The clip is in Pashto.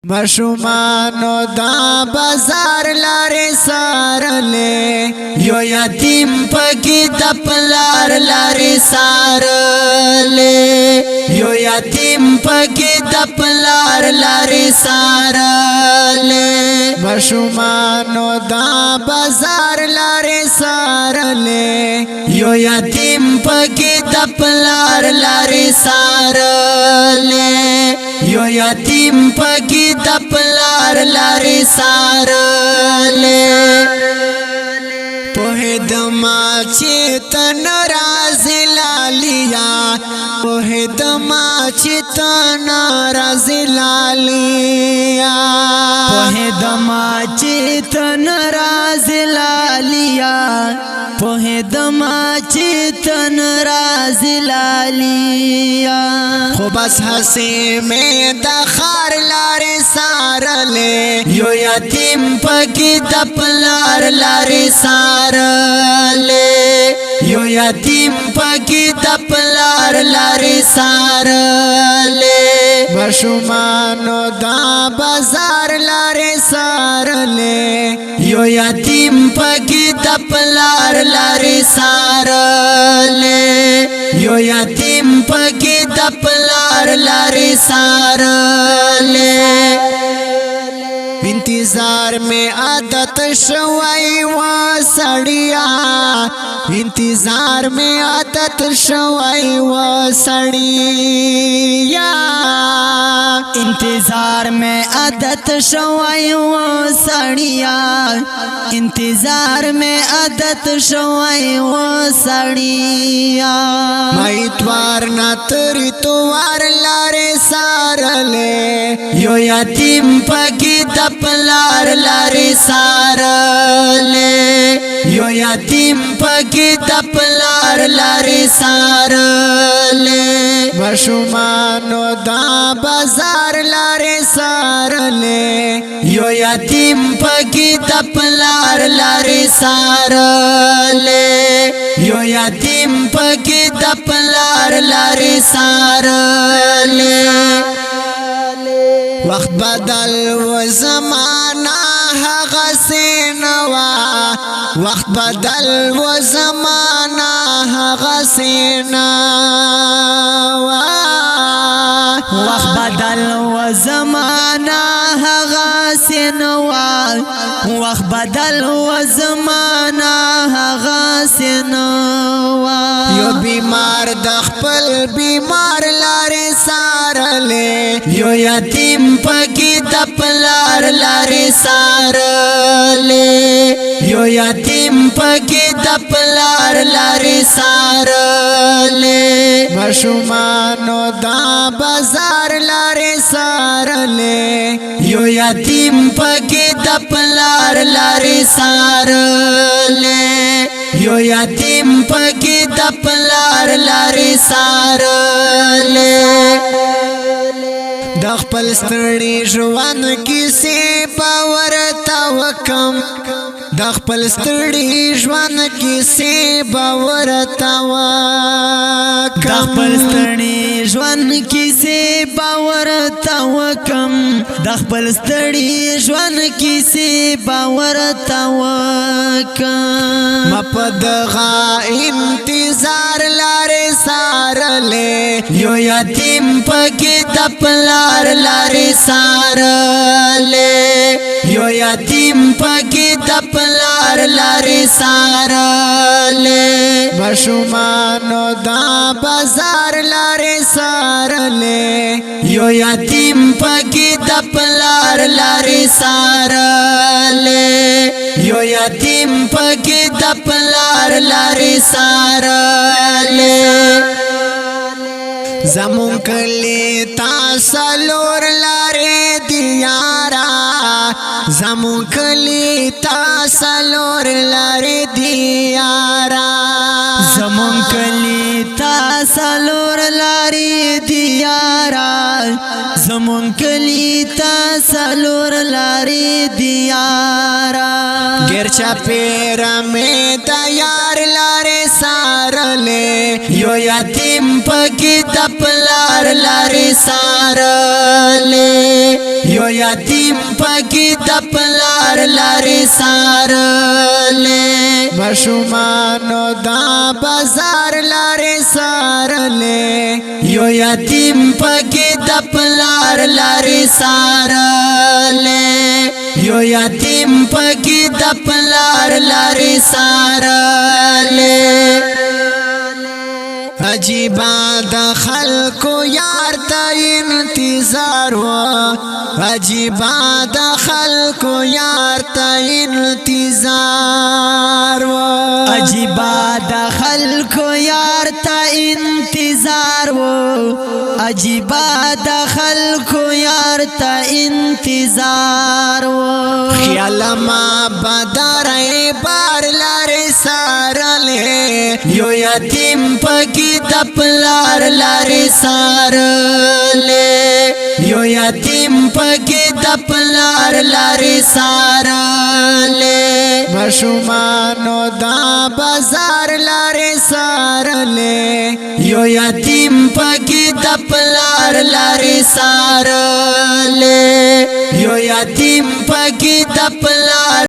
مشومانو دا بازار لارې سارلې یو یتیم پکې د پلار لارې سارلې یو یتیم پکې د پلار لارې سارلې مشومانو دا بازار لارې سارلې یو یتیم پکې د پلار لارې سارلې یو یتیم پکې د پلار لارې سارلې په دما چې تن راځي لالیا په دما چې تن راځي لالیا په دما چې تن راځي لالیا په دما چې تن راځي لالیا خو بس هسې مې د خار لارې سارلې یو یتیم پکې د پلار لارې سارلې یو یتیم پکې د پلار لارې سارلې مشومانو دا بازار لارې سارلې یو یتیم پکې د پلار لارې سارلې یو یتیم پکې د پلار لارې سارلې انتظار میں عادت شوئی و سڑیا انتظار میں عادت شوئی و سڑیا انتظار میں عادت شوئی و سڑیا انتظار میں عادت شوئی و سڑیا مائتوار ناتری توار لارے سارلے یو یتیم پکی د پلار لارې سارلې یو یتیم پکې د پلار لارې سارلې مشومانو دا بازار لارې سارلې یو یتیم پکې د پلار لارې سارلې یو یتیم پکې د پلار لارې سارلې وقت بدل و زمانہ هغه سینوا وقت بدل و زمانہ هغه سینوا وقت بدل و زمانہ هغه سینوا وقت بدل و زمانہ هغه سینوا یو بیمار د خپل بیمار لارې سارلې یو یتیم پکې د پلار لارې سارلې یو یتیم پکې د پلار لارې سارلې مشومانو دا بازار لارې سارلې یو یتیم پکې د پلار لارې سارلې یو یتیم پکې د پلار لارې سارلې د خپل ستړي ژوند کیسې باور تا وکم د خپل ستړي ژوند کیسې باور تا وکم د خپل ستړي ژوند کیسې باور تا وکم د خپل ستړي ژوند کیسې باور تا وکم مپدغه انتظار لارې سارلې یو یتیم پکې د پلار لارې سارلې یو یتیم پکې د پلار لارې سارلې مشومانو دا بازار لارې سارلې یو یتیم پکې د پلار لارې سارلې یو یتیم پکې د پلار لارې سارلې زمون کلی تا سلور لارې دیارا زمون کلی تا سلور لارې دیارا زمون کلی تا سلور لارې دیارا زمون کلی تا سلور لارې دیارا ګرچا پیر مې د یار لارې سارلې سارلې یو یتیم پکې د پلار لارې سارلې یو یتیم پکې د پلار لارې سارلې ماشومانو دا بازار لارې سارلې یو یتیم پکې د پلار لارې سارلې یو یتیم پکې د پلار لارې سارلې عجیبا د خلکو یار ته انتظار و عجیبا د خلکو یار ته انتظار و عجیبا د خلکو یار ته انتظار و عجیبا د خلکو یار ته انتظار و خیال ما بدر بار لارې سارلې یو یتیم پکې د پلار لارې سارلې یو یتیم پکې د پلار لارې سارلې ماشومانو دا بازار لارې سارلې یو یتیم پکې د پلار لارې سارلې یو یتیم پکې د پلار